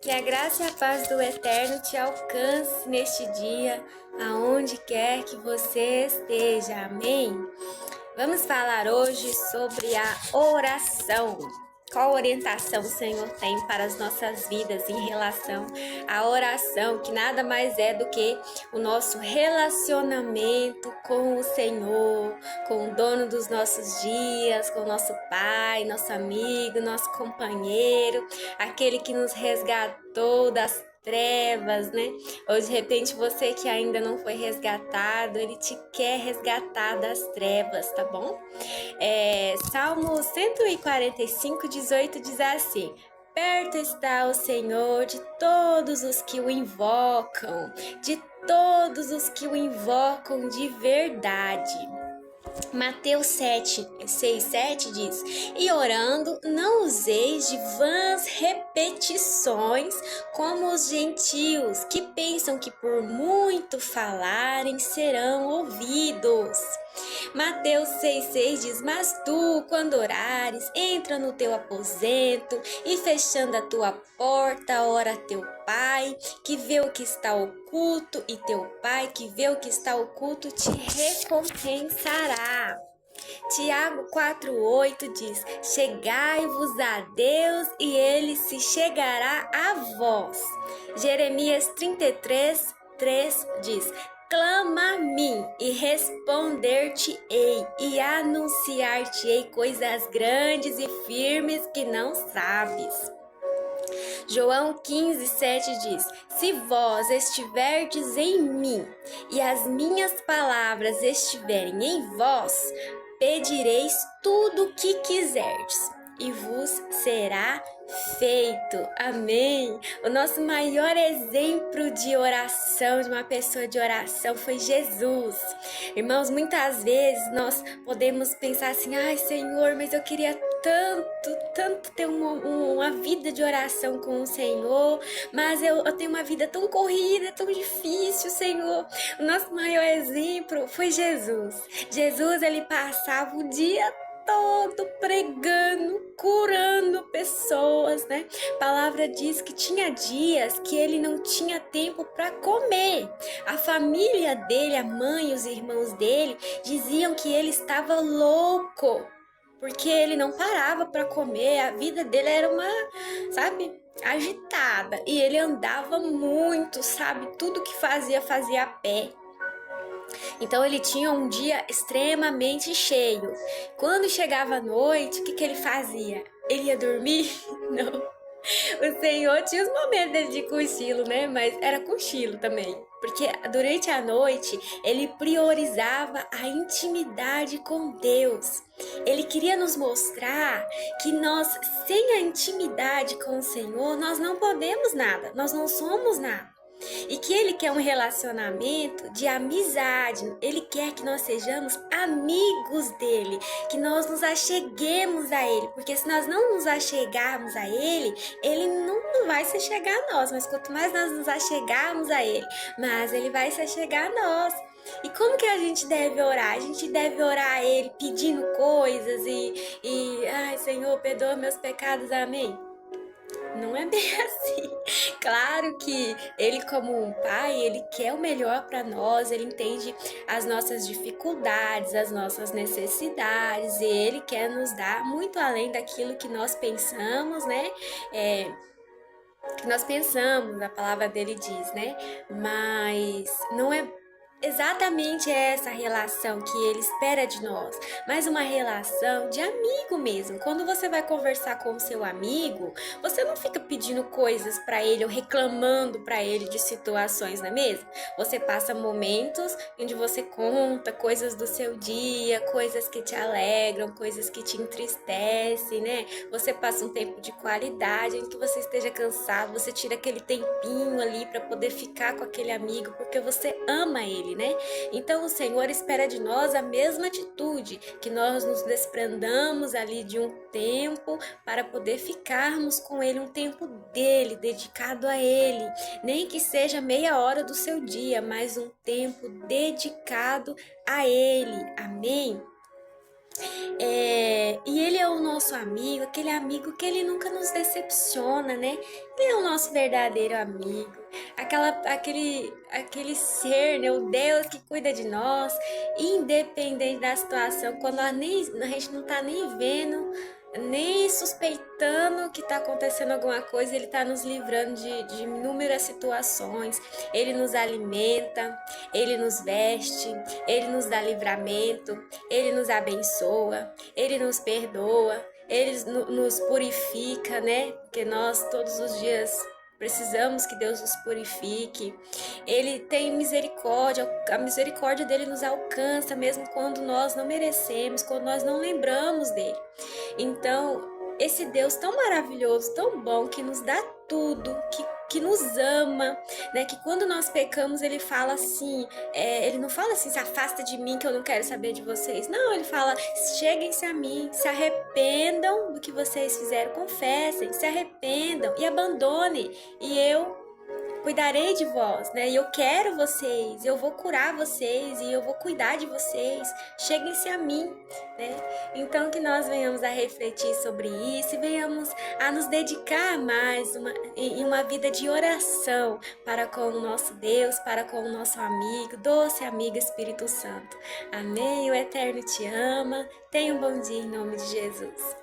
Que a graça e a paz do Eterno te alcance neste dia, aonde quer que você esteja. Amém? Vamos falar hoje sobre a oração. Qual orientação o Senhor tem para as nossas vidas em relação à oração, que nada mais é do que o nosso relacionamento com o Senhor, com o dono dos nossos dias, com o nosso Pai, nosso amigo, nosso companheiro, aquele que nos resgatou das trevas, né? Ou de repente você que ainda não foi resgatado, ele te quer resgatar das trevas, tá bom? Salmo 145, 18 diz assim: perto está o Senhor de todos os que o invocam, de todos os que o invocam de verdade. Mateus 6, 7 diz: e orando, não useis de vãs repetições como os gentios, que pensam que por muito falarem serão ouvidos. Mateus 6,6 diz: mas tu, quando orares, entra no teu aposento e fechando a tua porta, ora a teu Pai, que vê o que está oculto, e teu Pai, que vê o que está oculto, te recompensará. Tiago 4,8 diz: chegai-vos a Deus e ele se chegará a vós. Jeremias 33,3 diz: clama a mim e responder-te-ei e anunciar-te-ei coisas grandes e firmes que não sabes. João 15,7 diz: se vós estiverdes em mim e as minhas palavras estiverem em vós, pedireis tudo o que quiserdes e vos será feito. Amém. O nosso maior exemplo de oração, de uma pessoa de oração, foi Jesus. Irmãos, muitas vezes nós podemos pensar assim: ai Senhor, mas eu queria tanto ter uma vida de oração com o Senhor, mas eu tenho uma vida tão corrida, tão difícil, Senhor. O nosso maior exemplo foi Jesus. Jesus, ele passava o dia todo pregando, curando pessoas, né? A palavra diz que tinha dias que ele não tinha tempo para comer. A família dele, a mãe e os irmãos dele diziam que ele estava louco, porque ele não parava para comer. A vida dele era agitada, e ele andava muito, tudo que fazia a pé. Então ele tinha um dia extremamente cheio. Quando chegava a noite, o que ele fazia? Ele ia dormir? Não. O Senhor tinha os momentos dele de cochilo, né? Mas era cochilo também. Porque durante a noite ele priorizava a intimidade com Deus. Ele queria nos mostrar que nós, sem a intimidade com o Senhor, nós não podemos nada, nós não somos nada. E que ele quer um relacionamento de amizade. Ele quer que nós sejamos amigos dele, que nós nos acheguemos a ele, porque se nós não nos achegarmos a ele, ele não vai se chegar a nós, mas quanto mais nós nos achegarmos a ele, mais ele vai se achegar a nós. E como que a gente deve orar? A gente deve orar a ele pedindo coisas ai Senhor, perdoa meus pecados, amém? Não é bem assim. Claro que ele, como um pai, ele quer o melhor para nós, ele entende as nossas dificuldades, as nossas necessidades, e ele quer nos dar muito além daquilo que nós pensamos, né? Que nós pensamos, a palavra dele diz, né? Mas não é exatamente essa relação que ele espera de nós, mas uma relação de amigo mesmo. Quando você vai conversar com o seu amigo, você não fica pedindo coisas para ele ou reclamando para ele de situações, não é mesmo? Você passa momentos onde você conta coisas do seu dia, coisas que te alegram, coisas que te entristecem, né? Você passa um tempo de qualidade em que você esteja cansado, você tira aquele tempinho ali para poder ficar com aquele amigo, porque você ama ele, né? Então o Senhor espera de nós a mesma atitude, que nós nos desprendamos ali de um tempo para poder ficarmos com ele, um tempo dele, dedicado a ele, nem que seja meia hora do seu dia, mas um tempo dedicado a ele, amém? E Ele é o nosso amigo, aquele amigo que Ele nunca nos decepciona, né? Ele é o nosso verdadeiro amigo, aquele ser, né? O Deus que cuida de nós, independente da situação, quando a gente não tá nem vendo, nem suspeitando que está acontecendo alguma coisa, Ele está nos livrando de inúmeras situações. Ele nos alimenta, Ele nos veste, Ele nos dá livramento, Ele nos abençoa, Ele nos perdoa, Ele nos purifica, né? Porque nós todos os dias precisamos que Deus nos purifique. Ele tem misericórdia, a misericórdia dele nos alcança mesmo quando nós não merecemos, quando nós não lembramos dele. Então, esse Deus tão maravilhoso, tão bom, que nos dá tudo, que nos ama, né? Que quando nós pecamos, ele fala assim, ele não fala assim, se afasta de mim que eu não quero saber de vocês. Não, ele fala, cheguem-se a mim, se arrependam do que vocês fizeram, confessem, se arrependam e abandonem, e eu cuidarei de vós, né? E eu quero vocês, eu vou curar vocês e eu vou cuidar de vocês. Cheguem-se a mim, né? Então que nós venhamos a refletir sobre isso e venhamos a nos dedicar mais em uma vida de oração para com o nosso Deus, para com o nosso amigo, doce amigo Espírito Santo. Amém? O Eterno te ama. Tenha um bom dia em nome de Jesus.